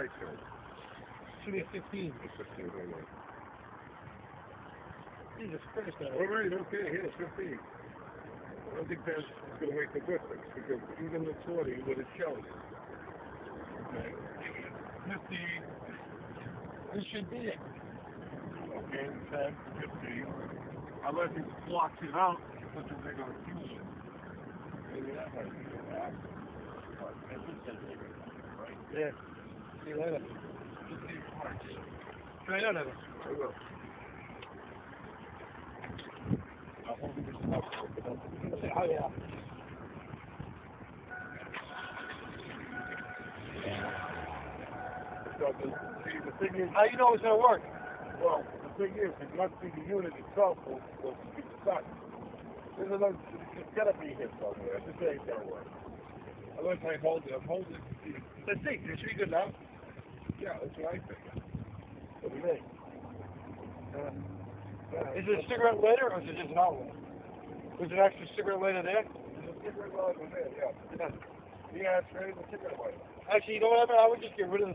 right, sir. Should be a 15. It's 15, right now. Jesus Christ, man. All right, okay, here's 15. I don't think that's going to make a difference because even the 40 would have shown it. Okay. 15. This should be it. Okay, 10, 15. Unless he blocks it out, but then they're going to use it. Maybe that might be the bad. Right? Yeah. See you later. 15 parts. Try that out. I will. I'll hold this up. Oh, yeah. See, the thing is, How you know it's going to work? well, the thing is, it must be the unit itself will be stuck. It's got to be here somewhere. This ain't going to work. Unless I hold it. I'm holding it to see. Let's see. It should be good now. Yeah, that's what I think. What do you think? Is it a cigarette lighter or is it just an outlet? Was it actually a cigarette lighter there? There's a cigarette lighter there, yeah. Yeah, it's ready to cigarette lighter. Actually, you know what? I would just get rid of the